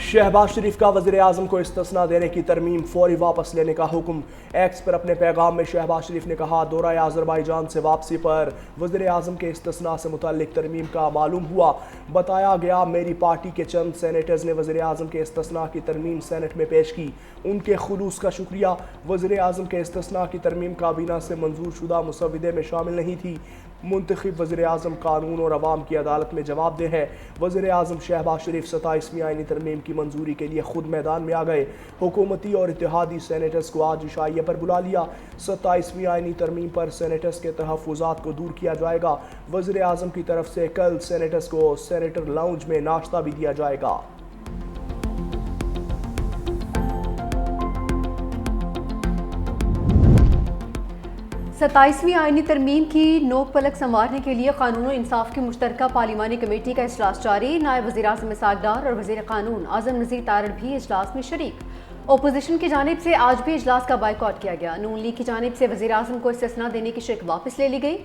शहबाज शरीफ का वज़ीर आज़म को इस्तिस्ना देने की तरमीम फौरी वापस लेने का हुक्म। एक्स पर अपने पैगाम में शहबाज शरीफ ने कहा, दौरा अज़रबैजान से वापसी पर वज़ीर आज़म के इस्तिस्ना से मुतल्लिक तरमीम का मालूम हुआ। बताया गया, मेरी पार्टी के चंद सेनेटर्स ने वज़ीर आज़म के इस्तिस्ना की तरमीम सेनेट में पेश की। उनके खुलूस का शुक्रिया। वज़ीर आज़म के इस्तिस्ना की तरमीम काबीना से मंजूर शुदा मुसविदे में शामिल नहीं थी। मुंतखब वज़ीर आज़म कानून और अवाम की अदालत में जवाबदेह है। वज़ीर आज़म शहबाज शरीफ 27वीं आईनी तरमीम की मंजूरी के लिए खुद मैदान में आ गए। हुकूमती और इत्तेहादी सेनेटर्स को आज इशाइया पर बुला लिया। 27वीं आईनी तरमीम पर सेनेटर्स के तहफ़्फ़ुज़ात को दूर किया जाएगा। वज़ीर आज़म की तरफ से कल सेनेटर्स को सेनेटर लाउंज में नाश्ता भी दिया जाएगा। 27वीं आईनी तरमीम की नोक पलक संवारने के लिए कानून और इंसाफ की मुश्तरका पार्लिमानी कमेटी का इजलास जारी। नायब वज़ीर आज़म इसहाक़ डार और वज़ीर कानून आज़म नज़ीर तारड़ भी इजलास में शरीक। अपोजिशन की जानिब से आज भी इजलास का बाइकआउट किया गया। नून लीग की जानिब से वज़ीर आज़म को इस्तिस्ना देने की शिक वापस ले ली गई।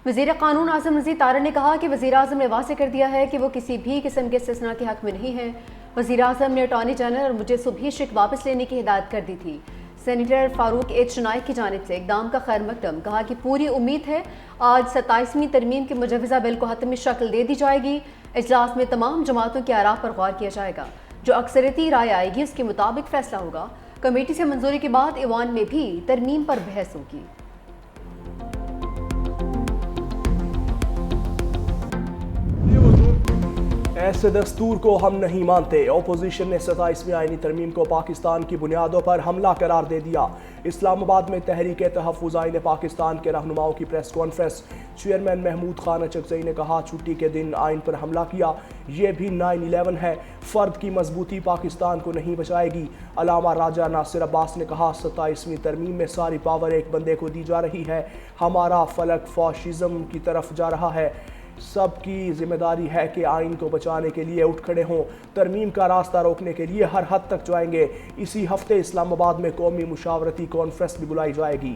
वज़ीर कानून आज़म नज़ीर तारड़ ने कहा कि वज़ीर आज़म ने वाज़ेह कर दिया है कि वो किसी भी किस्म के इस्तिस्ना के हक़ में नहीं है। वज़ीर आज़म ने अटॉर्नी जनरल और मुझे सुबह शिक वापस लेने की हिदायत कर दी थी। सेनेटर फारूक एच नाइक की जानिब से इक़दाम का खैर मकदम। कहा कि पूरी उम्मीद है आज 27वीं तरमीम के मुजवज़ा बिल को हतमी शक्ल दे दी जाएगी। इजलास में तमाम जमातों के आराह पर गौर किया जाएगा। जो अक्सरियती राय आएगी उसके मुताबिक फैसला होगा। कमेटी से मंजूरी के बाद ईवान में भी तरमीम पर बहस होगी। ऐसे दस्तूर को हम नहीं मानते। अपोजिशन ने 27वीं आईनी तरमीम को पाकिस्तान की बुनियादों पर हमला करार दे दिया। इस्लामाबाद में तहरीक तहफ़्फ़ुज़ आईन पाकिस्तान के रहनुमाओं की press conference. Chairman Mahmood Khan Achakzai ने कहा, छुट्टी के दिन आइन पर हमला किया, ये भी 9/11 है। फ़र्द की मजबूती पाकिस्तान को नहीं बचाएगी। अलामा राजा नासिर अब्बास ने कहा, 27वीं तरमीम में सारी पावर एक बंदे को दी जा रही है। हमारा फलक फाशिज़म की तरफ जा रहा है। सबकी जिम्मेदारी है कि आइन को बचाने के लिए उठ खड़े हों। तरमीम का रास्ता रोकने के लिए हर हद तक जाएंगे। इसी हफ्ते इस्लामाबाद में कौमी मुशावरती कॉन्फ्रेंस भी बुलाई जाएगी।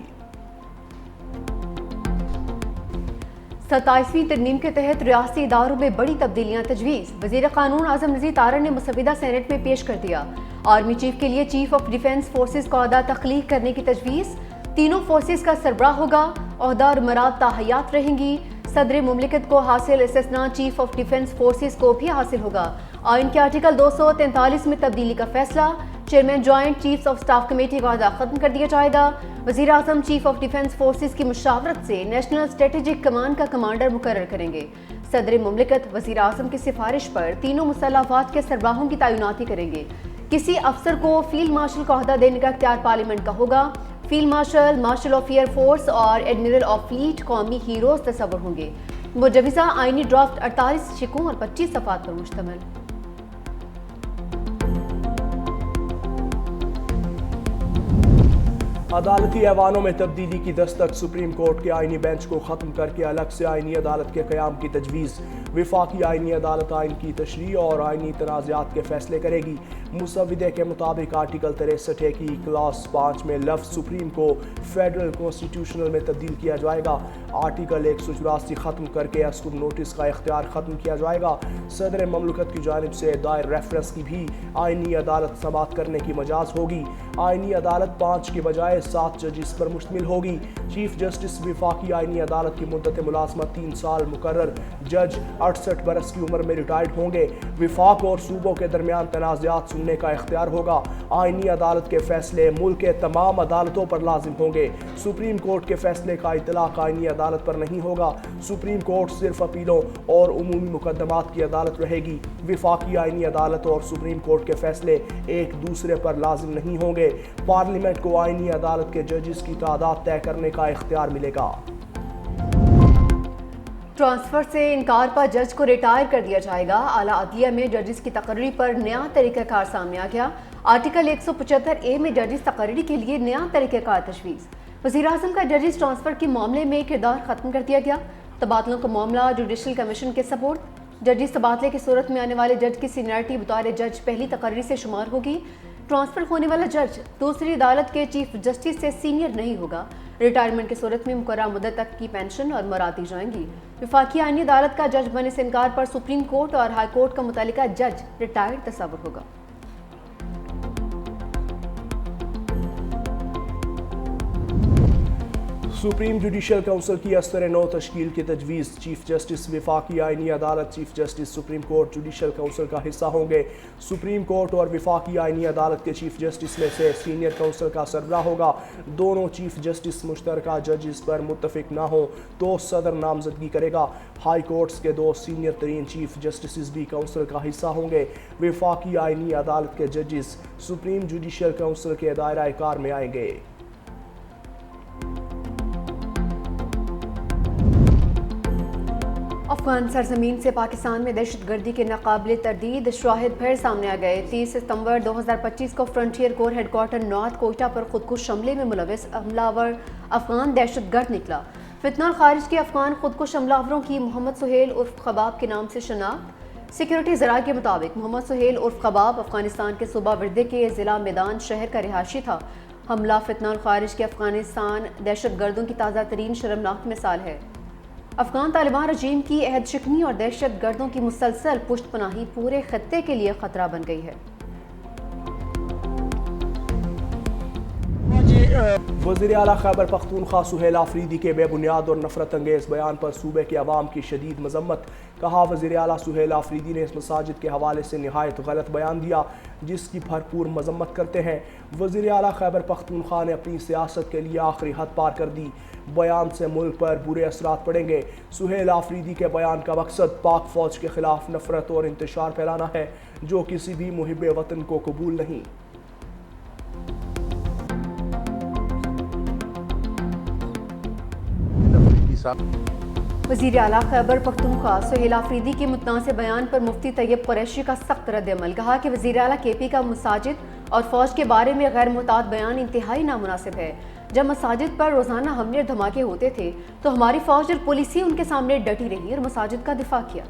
27वीं तरमीम के तहत रियासती इदारों में बड़ी तब्दीलियां तजवीज़। वज़ीर कानून आज़म नज़ीर तारड़ ने मुसविदा सेनेट में पेश कर दिया। आर्मी चीफ के लिए चीफ ऑफ डिफेंस फोर्सेज का ओहदा तख्लीक करने की तजवीज़। तीनों फोर्सेज का सरबराह होगा। ओहदा और मराद ताहयात रहेंगी। सदर मुमलिकत को हासिल इस्तिस्ना चीफ ऑफ डिफेंस फोर्सेज को भी हासिल होगा। आइन के आर्टिकल 243 में तब्दीली का फैसला। Chairman joint chiefs of staff committee का ओहदा खत्म कर दिया जाएगा। वज़ीर आज़म चीफ ऑफ डिफेंस फोर्सेज की मुशावरत से नेशनल स्ट्रेटेजिक कमांड का कमांडर मुकर्रर करेंगे। सदर मुमलिकत वज़ीर आज़म की सिफारिश पर तीनों मुसल्लह अफ़वाज के सरबराहों की तैनाती करेंगे। किसी अफसर को फील्ड मार्शल का ओहदा देने का इख्तियार पार्लियामेंट का होगा। Field marshal, marshal of air force और एडमिरल ऑफ फ्लीट कौमी हीरोज तस्वर होंगे। मुजवज़ा आईनी ड्राफ्ट 48 शिकों और 25 सफ़ात पर मुश्तमिल। अदालती ऐवानों में तब्दीली की दस्तक। सुप्रीम कोर्ट के आईनी बेंच को ख़त्म करके अलग से आईनी अदालत के क़याम की तजवीज़। विफाकी आईनी अदालत आइन की तशरीह और आईनी तनाज़ात के फैसले करेगी। मुसविदे के मुताबिक आर्टिकल 63 की क्लास 5 में लफ्ज़ सुप्रीम को फेडरल कॉन्स्टिट्यूशनल में तब्दील किया जाएगा। आर्टिकल 184 ख़त्म करके अस्कुर नोटिस का इख्तियार ख़त्म किया जाएगा। सदर ममलकत की जानिब से दायर रेफरेंस की भी आईनी अदालत समाअत करने की मजाज होगी। आईनी अदालत 5 के बजाय 7 जजिस पर मुश्तमिल होगी। चीफ जस्टिस विफाकी आईनी अदालत की मुद्दत मुलाजमत 3 साल मुकर्रर। जज 68 बरस की उम्र में रिटायर्ड होंगे। विफाक और सूबों के दरमियान तनाज़ात सुनने का इख्तियार होगा। आईनी अदालत के फैसले मुल्क के तमाम अदालतों पर लाजिम होंगे। सुप्रीम कोर्ट के फैसले का इतलाक आईनी अदालत पर नहीं होगा। सुप्रीम कोर्ट सिर्फ अपीलों और उमूमी मुकदमात की अदालत रहेगी। विफाकी आईनी अदालत और सुप्रीम कोर्ट के फैसले एक दूसरे पर लाजिम नहीं होंगे। पार्लियामेंट को आईनी अदालत के जजेस की तादाद तय करने का इख्तियार मिलेगा। ट्रांसफर से इनकार पर जज को रिटायर कर दिया जाएगा। आला अदलिया में जजेस की तकर्री पर नया तरीक़ाकार सामने आ गया। आर्टिकल 175A में जजेस तकर्री के लिए नया तरीक़ाकार तजवीज़। वज़ीर आज़म का जजेस ट्रांसफर के मामले में किरदार ख़त्म कर दिया गया। तबादलों का मामला जुडिशल कमीशन के सपोर्ट। जजेस तबादले की सूरत में आने वाले जज की सीनियरिटी बतौर जज पहली तकर्री से शुमार होगी। ट्रांसफर होने वाला जज दूसरी अदालत के चीफ जस्टिस से सीनियर नहीं होगा। रिटायरमेंट की सूरत में मुकर्रर मुद्दत तक की पेंशन और मराद दी जाएंगी। विफाकी आईनी अदालत का जज बनने से इनकार पर सुप्रीम कोर्ट और हाई कोर्ट का मुतल्लिका जज रिटायर्ड तस्वर होगा। सुप्रीम जुडिशल काउंसिल की अस्तर नौ तश्कील की तजवीज़। चीफ जस्टिस वफाकी आइनी अदालत chief justice supreme court judicial council का हिस्सा होंगे। सुप्रीम कोर्ट और वफाकी आइनी अदालत के चीफ जस्टिस में से सीनियर काउंसिल का सरबराह होगा। दोनों चीफ जस्टिस मुश्तरका जजेस पर मुत्तफिक ना हो तो सदर नामजदगी करेगा। हाई कोर्ट्स के दो सीनियर तरीन चीफ जस्टिस भी काउंसिल का हिस्सा होंगे। वफाकी आइनी अदालत के जजेस सुप्रीम जुडिशल काउंसिल के दायरा कार में आएंगे। अफगान सरजमीन से पाकिस्तान में दहशतगर्दी के नाकाबिल तरदीद शाहिद फिर सामने आ गए। 30 सितंबर 2025 को frontier core headquarter north Quetta पर खुदकुश हमले में मुलविस हमलावर अफगान दहशतगर्द निकला। फितना और खारिज के अफगान खुदकुश हमलावरों की मोहम्मद सुहेल उर्फ खबाब के नाम से शनाख्त। सिक्योरिटी ज़राए के मुताबिक मोहम्मद सुहेल उर्फ खबाब अफगानिस्तान के सूबा वर्दे के ज़िला मैदान शहर का रिहायशी था। हमला फितना और खारिज के अफगानिस्तान दहशतगर्दों की ताज़ा तरीन शर्मनाक मिसाल है। अफगान तालिबान रजीम की अहद शिकनी और दहशत गर्दों की मुसलसल पुष्ट पनाही पूरे खत्ते के लिए खतरा बन गई है। वज़ीर आला खैबर पख्तूनख्वा सुहेल आफरीदी के बेबुनियाद और नफरत अंगेज़ बयान पर सूबे के अवाम की शदीद मजम्मत। कहा, वज़ीर आला सुहेल आफरीदी ने इस मसाजिद के हवाले से निहायत गलत बयान दिया जिसकी भरपूर मजम्मत करते हैं। वज़ीर आला खैबर पख्तूनख्वा ने अपनी सियासत के लिए आखिरी हद पार कर दी। बयान से मुल्क पर बुरे असरात पड़ेंगे। सुहेल आफरीदी के बयान का मकसद पाक फौज के खिलाफ नफरत और इंतशार फैलाना है जो किसी भी मुहिब वतन को कबूल नहीं। वज़ीर आला खैबर पख्तूनख्वा सुहेल आफरीदी के मुतनाज़िर बयान पर मुफ्ती तैयब कुरैशी का सख्त रद्द-ए-अमल। कहा कि वज़ीर आला केपी का मसाजिद और फौज के बारे में गैर मुताद बयान इंतहाई नामुनासिब है। जब मसाजिद पर रोज़ाना हमले और धमाके होते थे तो हमारी फौज और पुलिस ही उनके सामने डटी रही और मसाजिद का दिफा किया।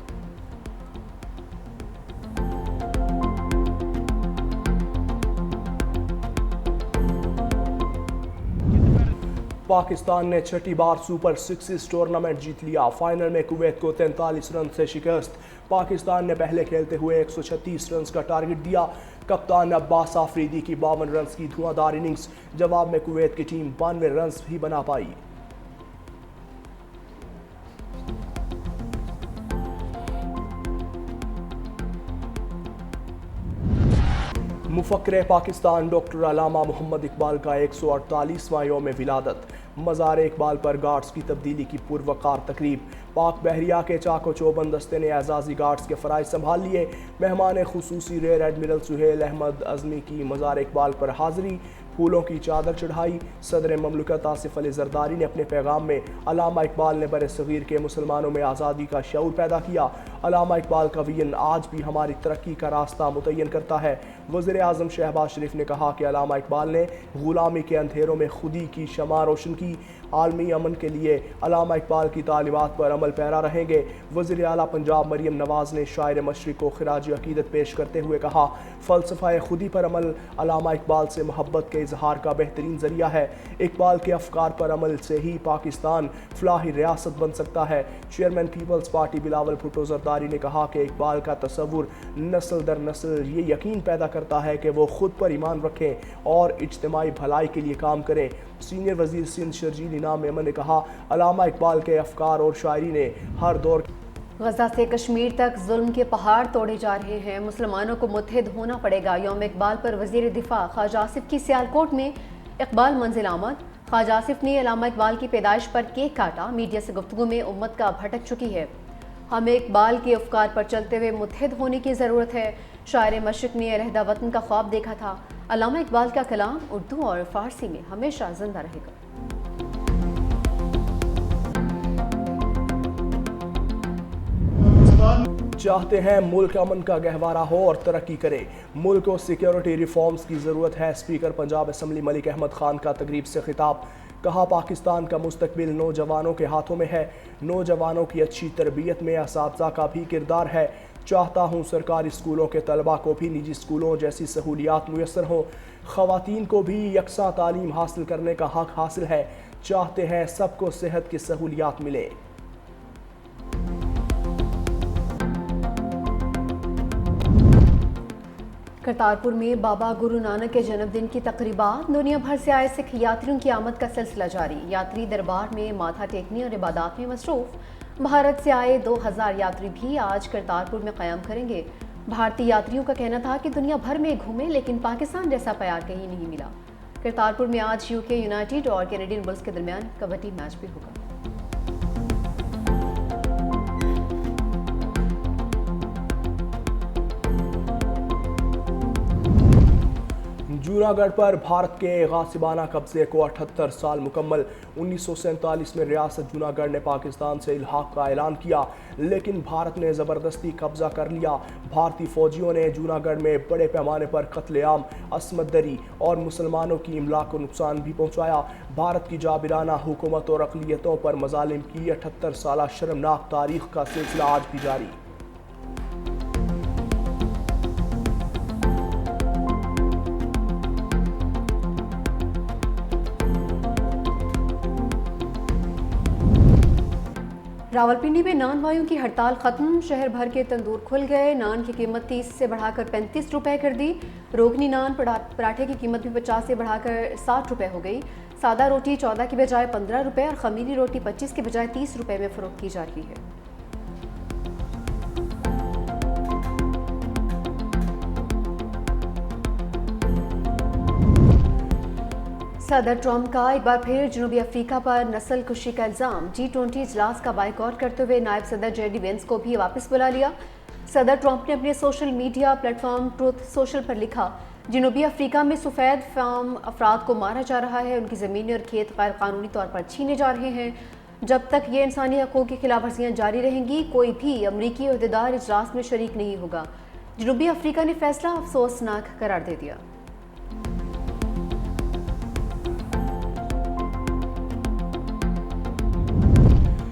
पाकिस्तान ने छठी बार सुपर सिक्स टूर्नामेंट जीत लिया। फाइनल में कुवैत को 43 रन से शिकस्त। पाकिस्तान ने पहले खेलते हुए 136 रन का टारगेट दिया। कप्तान अब्बास आफरीदी की 52 रन की धुआंधार इनिंग्स। जवाब में कुवैत की टीम 92 रन भी बना पाई। मुफक्किर पाकिस्तान डॉक्टर अल्लामा मोहम्मद इकबाल का 148वां यौम विलादत। मज़ार इकबाल पर गार्ड्स की तब्दीली की पुरवकार तकरीब। पाक बहरिया के चाको चौबंद दस्ते ने एजाजी गार्ड्स के फ़राइज़ संभाल लिए। मेहमान खुसूसी रेयर एडमिरल सुहेल अहमद अज़मी की मज़ार इकबाल पर हाज़री। फूलों की चादर चढ़ाई। सदर ममलकत आसिफ अली ज़रदारी ने अपने पैगाम में अल्लामा इकबाल ने बर सग़ीर के मुसलमानों में आज़ादी का शऊर पैदा किया। अल्लामा इकबाल का विजन आज भी हमारी तरक्की का रास्ता मुतय्यन करता है। वज़ीर आज़म शहबाज शरीफ ने कहा कि अल्लामा इकबाल ने ग़ुलामी के अंधेरों में खुदी की शमा रोशन की। आलमी अमन के लिए अल्लामा इकबाल की तालीमात पर अमल पैरा रहेंगे। वज़ीर आला पंजाब मरियम नवाज़ ने शायर मशरिक़ को खिराज अक़ीदत पेश करते हुए कहा, फ़लसफ़ा खुदी पर अमल अल्लामा इकबाल से मोहब्बत के इजहार का बेहतरीन ज़रिया है। इकबाल के अफ़कार पर अमल से ही पाकिस्तान फ़लाही रियासत बन सकता है। चेयरमैन पीपल्स पार्टी बिलावल भुट्टो ज़रदारी ने कहा कि इकबाल का तसव्वुर नस्ल दर नस्ल ये यकीन पैदा करता है कि वो खुद पर ईमान रखें और इज्तिमाई भलाई के लिए काम करें। सीनियर वज़ीर सिंध शर्जील इनाम मेमन ने कहा, अल्लामा इकबाल के अफ़कार और शायरी ने हर दौर गजा से कश्मीर तक जुल्म के पहाड़ तोड़े जा रहे हैं। मुसलमानों को मुत्तहिद होना पड़ेगा। यौम इकबाल पर वज़ीर दिफा ख्वाजा आसिफ की सियालकोट में इकबाल मंजिल आमद। ख्वाजा आसिफ ने अल्लामा इकबाल की पैदाइश पर केक काटा। मीडिया से गुफ्तगू में उम्मत का भटक चुकी है। हमें इकबाल के अफ़कार पर चलते हुए मुत्तहिद होने की ज़रूरत है। शायर मशरिक़ ने अलहदा वतन का ख्वाब देखा था। अल्लामा इकबाल का कलाम उर्दू और फ़ारसी में हमेशा ज़िंदा रहेगा। चाहते हैं मुल्क अमन का गहवारा हो और तरक्की करे। मुल्क को सिक्योरिटी रिफॉर्म्स की ज़रूरत है। स्पीकर पंजाब असम्बली मलिक अहमद खान का तकरीब से खिताब। कहा, पाकिस्तान का मुस्तकबिल नौजवानों के हाथों में है। नौजवानों की अच्छी तरबियत में असातिज़ा का भी किरदार है। चाहता हूँ सरकारी स्कूलों के तलबा को भी निजी स्कूलों जैसी सहूलियात मुयस्सर हों। ख़वातीन को भी यकसा तालीम हासिल करने का हक़ हासिल है। चाहते हैं सबको सेहत की सहूलियात मिले। کرتارپور میں بابا گرو نانک کے جنم دن کی تقریبات، دنیا بھر سے آئے سکھ یاتریوں کی آمد کا سلسلہ جاری، یاتری دربار میں ماتھا ٹیکنے اور عبادات میں مصروف۔ بھارت سے آئے 2000 یاتری بھی آج کرتارپور میں قیام کریں گے۔ بھارتی یاتریوں کا کہنا تھا کہ دنیا بھر میں گھومے لیکن پاکستان جیسا پیار کہیں نہیں ملا۔ کرتارپور میں آج UK یونائیٹڈ اور کینیڈین بلز کے درمیان کبڈی میچ بھی ہوگا۔ جونا گڑھ پر بھارت کے غاصبانہ قبضے کو 78 سال مکمل۔ 1947 میں ریاست جونا گڑھ نے پاکستان سے الحاق کا اعلان کیا، لیکن بھارت نے زبردستی قبضہ کر لیا۔ بھارتی فوجیوں نے جونا گڑھ میں بڑے پیمانے پر قتل عام، عصمت دری اور مسلمانوں کی املاک کو نقصان بھی پہنچایا۔ بھارت کی جابرانہ حکومت اور اقلیتوں پر مظالم کی 78 سالہ شرمناک تاریخ کا سلسلہ آج بھی جاری۔ راولپنڈی میں نان بھائیوں کی ہڑتال ختم، شہر بھر کے تندور کھل گئے، نان کی قیمت 30 سے بڑھا کر 35 روپے کر دی، روغنی نان پراٹھے کی قیمت بھی 50 سے بڑھا کر 60 روپے ہو گئی، سادہ روٹی 14 کی بجائے 15 روپے اور خمیری روٹی 25 کی بجائے 30 روپے میں فروخت کی جا رہی ہے۔ صدر ٹرمپ کا ایک بار پھر جنوبی افریقہ پر نسل کشی کا الزام، G20 اجلاس کا بائیکاٹ کرتے ہوئے نائب صدر JD وینس کو بھی واپس بلا لیا۔ صدر ٹرمپ نے اپنے social media platform truth social پر لکھا، جنوبی افریقہ میں سفید فام افراد کو مارا جا رہا ہے، ان کی زمینیں اور کھیت غیر قانونی طور پر چھینے جا رہے ہیں۔ جب تک یہ انسانی حقوق کی خلاف ورزیاں جاری رہیں گی، کوئی بھی امریکی عہدیدار اجلاس میں شریک نہیں ہوگا۔ جنوبی افریقہ نے فیصلہ افسوسناک قرار دے دیا۔